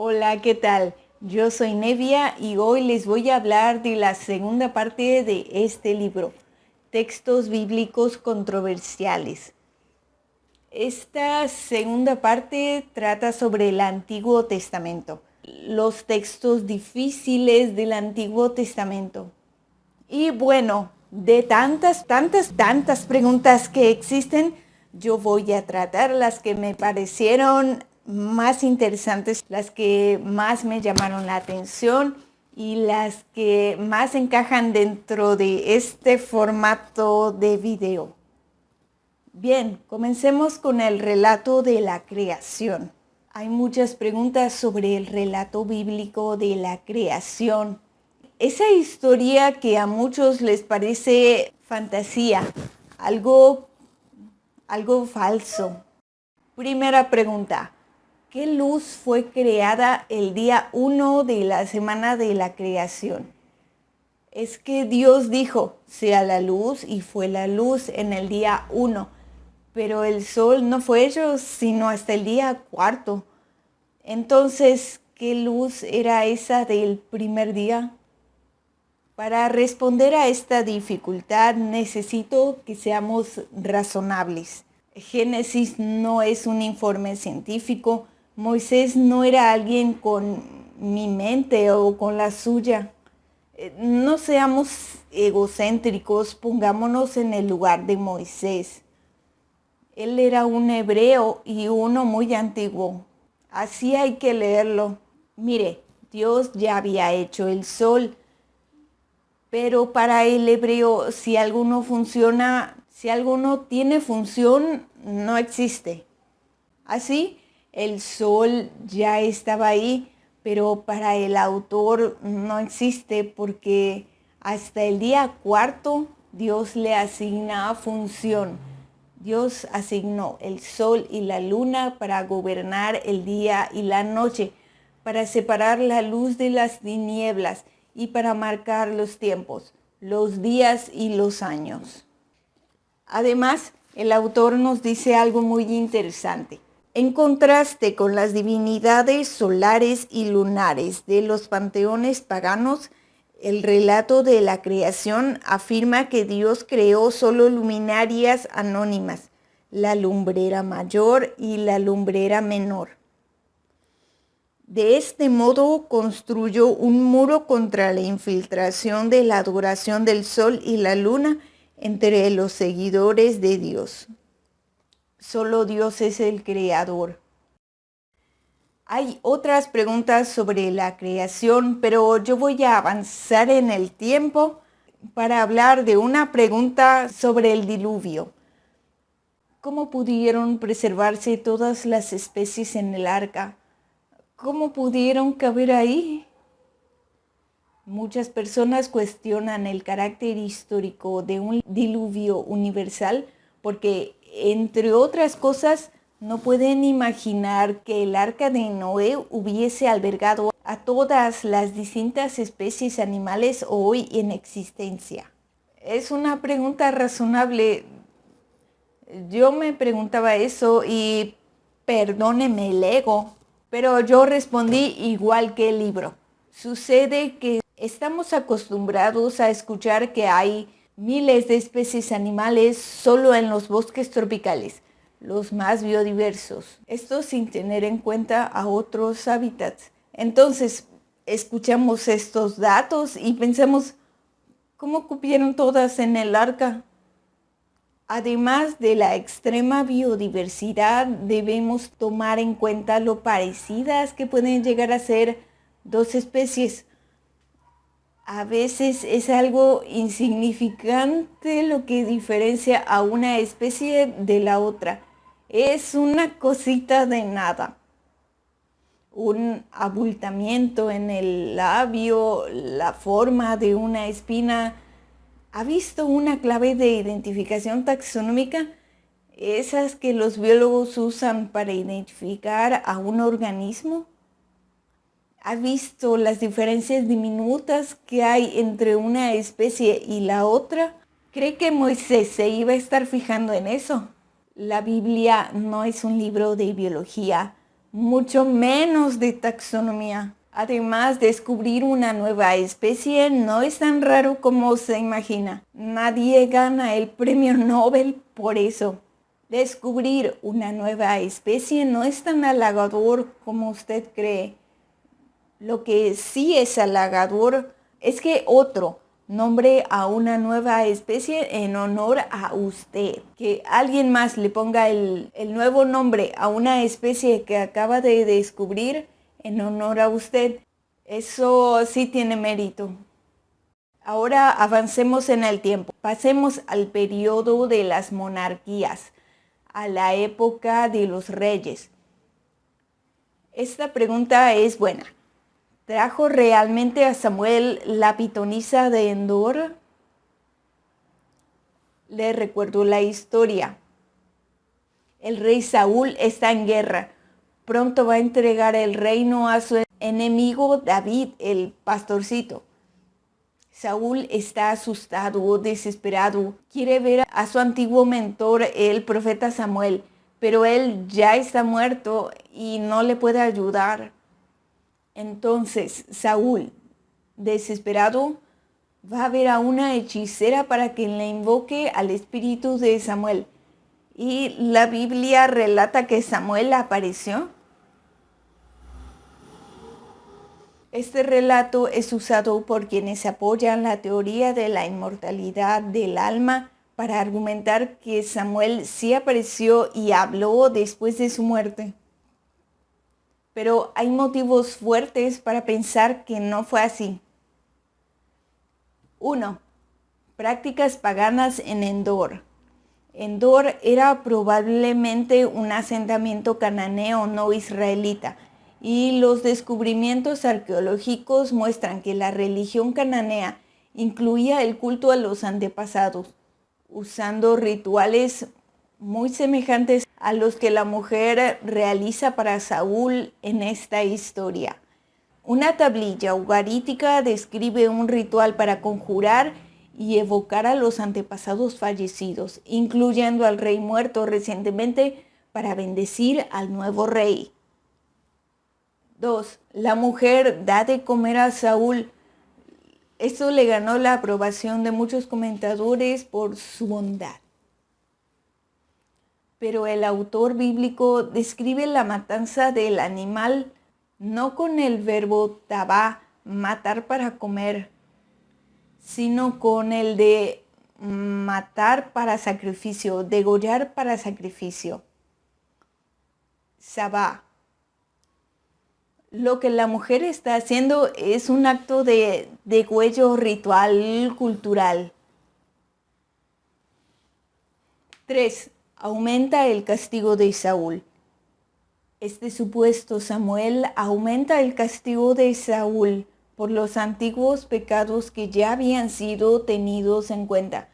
Hola, ¿qué tal? Yo soy Nevia y hoy les voy a hablar de la segunda parte de este libro, Textos Bíblicos Controversiales. Esta segunda parte trata sobre el Antiguo Testamento, los textos difíciles del Antiguo Testamento. Y bueno, de tantas preguntas que existen, yo voy a tratar las que me parecieron más interesantes, las que más me llamaron la atención y las que más encajan dentro de este formato de video. Bien, comencemos con el relato de la creación. Hay muchas preguntas sobre el relato bíblico de la creación. Esa historia que a muchos les parece fantasía, algo falso. Primera pregunta, ¿qué luz fue creada el día 1 de la semana de la creación? Es que Dios dijo, sea la luz, y fue la luz en el día 1, pero el sol no fue hecho sino hasta el día 4. Entonces, ¿qué luz era esa del primer día? Para responder a esta dificultad necesito que seamos razonables. Génesis no es un informe científico. Moisés no era alguien con mi mente o con la suya. No seamos egocéntricos, pongámonos en el lugar de Moisés. Él era un hebreo y uno muy antiguo. Así hay que leerlo. Mire, Dios ya había hecho el sol. Pero para el hebreo, si algo no funciona, si algo no tiene función, no existe. Así, el sol ya estaba ahí, pero para el autor no existe porque hasta el día 4 Dios le asigna función. Dios asignó el sol y la luna para gobernar el día y la noche, para separar la luz de las tinieblas y para marcar los tiempos, los días y los años. Además, el autor nos dice algo muy interesante. En contraste con las divinidades solares y lunares de los panteones paganos, el relato de la creación afirma que Dios creó solo luminarias anónimas, la lumbrera mayor y la lumbrera menor. De este modo construyó un muro contra la infiltración de la adoración del sol y la luna entre los seguidores de Dios. Solo Dios es el creador. Hay otras preguntas sobre la creación, pero yo voy a avanzar en el tiempo para hablar de una pregunta sobre el diluvio. ¿Cómo pudieron preservarse todas las especies en el arca? ¿Cómo pudieron caber ahí? Muchas personas cuestionan el carácter histórico de un diluvio universal porque, entre otras cosas, no pueden imaginar que el arca de Noé hubiese albergado a todas las distintas especies animales hoy en existencia. Es una pregunta razonable. Yo me preguntaba eso y perdóneme el ego, pero yo respondí igual que el libro. Sucede que estamos acostumbrados a escuchar que hay miles de especies animales solo en los bosques tropicales, los más biodiversos. Esto sin tener en cuenta a otros hábitats. Entonces, escuchamos estos datos y pensamos, ¿cómo cupieron todas en el arca? Además de la extrema biodiversidad, debemos tomar en cuenta lo parecidas que pueden llegar a ser dos especies. A veces es algo insignificante lo que diferencia a una especie de la otra. Es una cosita de nada. Un abultamiento en el labio, la forma de una espina. ¿Ha visto una clave de identificación taxonómica? Esas que los biólogos usan para identificar a un organismo. ¿Ha visto las diferencias diminutas que hay entre una especie y la otra? ¿Cree que Moisés se iba a estar fijando en eso? La Biblia no es un libro de biología, mucho menos de taxonomía. Además, descubrir una nueva especie no es tan raro como se imagina. Nadie gana el premio Nobel por eso. Descubrir una nueva especie no es tan halagador como usted cree. Lo que sí es halagador es que otro nombre a una nueva especie en honor a usted. Que alguien más le ponga el nuevo nombre a una especie que acaba de descubrir en honor a usted. Eso sí tiene mérito. Ahora avancemos en el tiempo. Pasemos al periodo de las monarquías, a la época de los reyes. Esta pregunta es buena. ¿Trajo realmente a Samuel la pitonisa de Endor? Le recuerdo la historia. El rey Saúl está en guerra. Pronto va a entregar el reino a su enemigo David, el pastorcito. Saúl está asustado, desesperado. Quiere ver a su antiguo mentor, el profeta Samuel, pero él ya está muerto y no le puede ayudar. Entonces Saúl, desesperado, va a ver a una hechicera para que le invoque al espíritu de Samuel. Y la Biblia relata que Samuel apareció. Este relato es usado por quienes apoyan la teoría de la inmortalidad del alma para argumentar que Samuel sí apareció y habló después de su muerte. Pero hay motivos fuertes para pensar que no fue así. 1. Prácticas paganas en Endor. Endor era probablemente un asentamiento cananeo no israelita, y los descubrimientos arqueológicos muestran que la religión cananea incluía el culto a los antepasados, usando rituales muy semejantes a los que la mujer realiza para Saúl en esta historia. Una tablilla ugarítica describe un ritual para conjurar y evocar a los antepasados fallecidos, incluyendo al rey muerto recientemente, para bendecir al nuevo rey. 2. La mujer da de comer a Saúl. Esto le ganó la aprobación de muchos comentadores por su bondad. Pero el autor bíblico describe la matanza del animal no con el verbo tabá, matar para comer, sino con el de matar para sacrificio, degollar para sacrificio. Sabá. Lo que la mujer está haciendo es un acto de degüello ritual cultural. 3. Aumenta el castigo de Saúl. Este supuesto Samuel aumenta el castigo de Saúl por los antiguos pecados que ya habían sido tenidos en cuenta.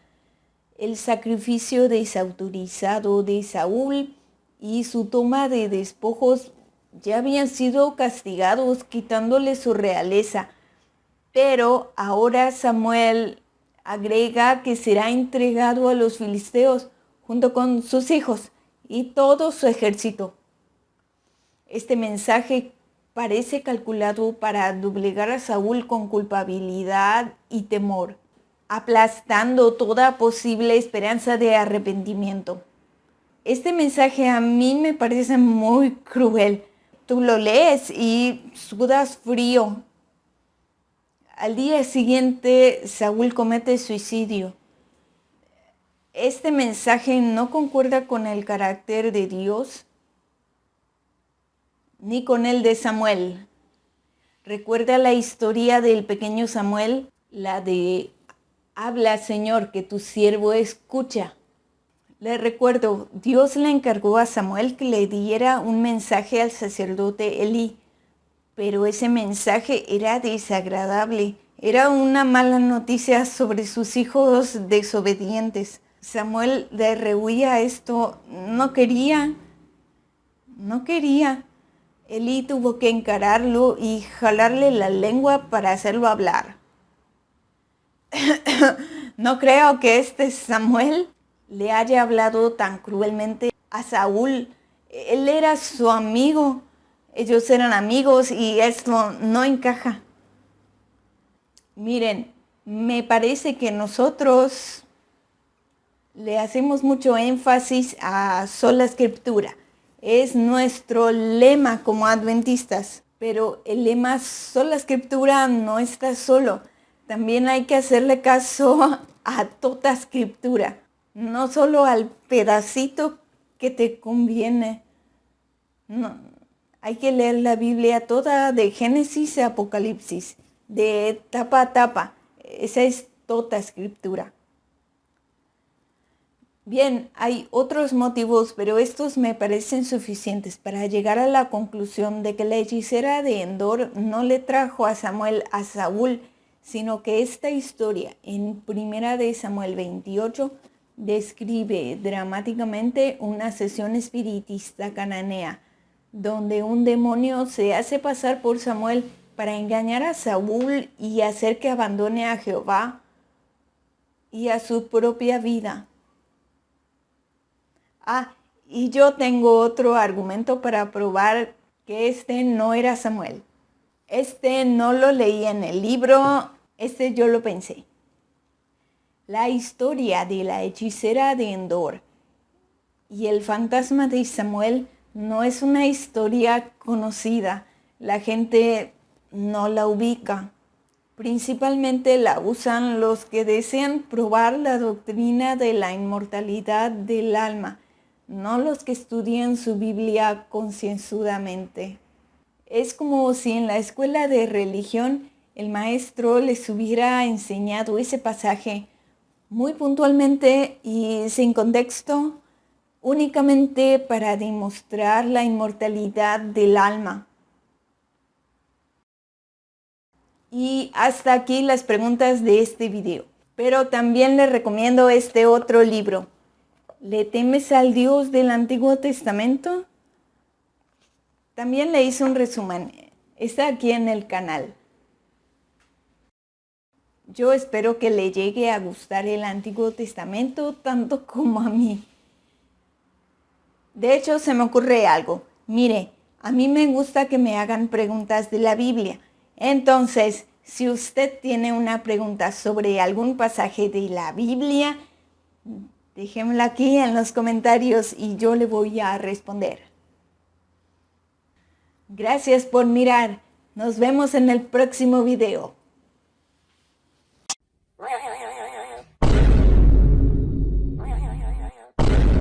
El sacrificio desautorizado de Saúl y su toma de despojos ya habían sido castigados, quitándole su realeza. Pero ahora Samuel agrega que será entregado a los filisteos junto con sus hijos y todo su ejército. Este mensaje parece calculado para doblegar a Saúl con culpabilidad y temor, aplastando toda posible esperanza de arrepentimiento. Este mensaje a mí me parece muy cruel. Tú lo lees y sudas frío. Al día siguiente, Saúl comete suicidio. Este mensaje no concuerda con el carácter de Dios ni con el de Samuel. ¿Recuerda la historia del pequeño Samuel? La de habla, Señor, que tu siervo escucha. Le recuerdo, Dios le encargó a Samuel que le diera un mensaje al sacerdote Elí, pero ese mensaje era desagradable. Era una mala noticia sobre sus hijos desobedientes. Samuel le rehuía esto, no quería. Elí tuvo que encararlo y jalarle la lengua para hacerlo hablar. No creo que este Samuel le haya hablado tan cruelmente a Saúl. Él era su amigo. ellos eran amigos y esto no encaja. Miren, me parece que nosotros le hacemos mucho énfasis a sola escritura. Es nuestro lema como adventistas, pero el lema sola escritura no está solo. También hay que hacerle caso a toda escritura, no solo al pedacito que te conviene. No, hay que leer la Biblia toda de Génesis a Apocalipsis, de tapa a tapa. Esa es toda escritura. Bien, hay otros motivos, pero estos me parecen suficientes para llegar a la conclusión de que la hechicera de Endor no le trajo a Samuel a Saúl, sino que esta historia en 1 de Samuel 28 describe dramáticamente una sesión espiritista cananea, donde un demonio se hace pasar por Samuel para engañar a Saúl y hacer que abandone a Jehová y a su propia vida. Y yo tengo otro argumento para probar que este no era Samuel. Este no lo leí en el libro, yo lo pensé. La historia de la hechicera de Endor y el fantasma de Samuel no es una historia conocida. La gente no la ubica. Principalmente la usan los que desean probar la doctrina de la inmortalidad del alma, no los que estudian su Biblia concienzudamente. Es como si en la escuela de religión el maestro les hubiera enseñado ese pasaje muy puntualmente y sin contexto, únicamente para demostrar la inmortalidad del alma. Y hasta aquí las preguntas de este video. Pero también les recomiendo este otro libro. ¿Le temes al Dios del Antiguo Testamento? También le hice un resumen. Está aquí en el canal. Yo espero que le llegue a gustar el Antiguo Testamento tanto como a mí. De hecho, se me ocurre algo. Mire, a mí me gusta que me hagan preguntas de la Biblia. Entonces, si usted tiene una pregunta sobre algún pasaje de la Biblia, déjenmela aquí en los comentarios y yo le voy a responder. Gracias por mirar. Nos vemos en el próximo video.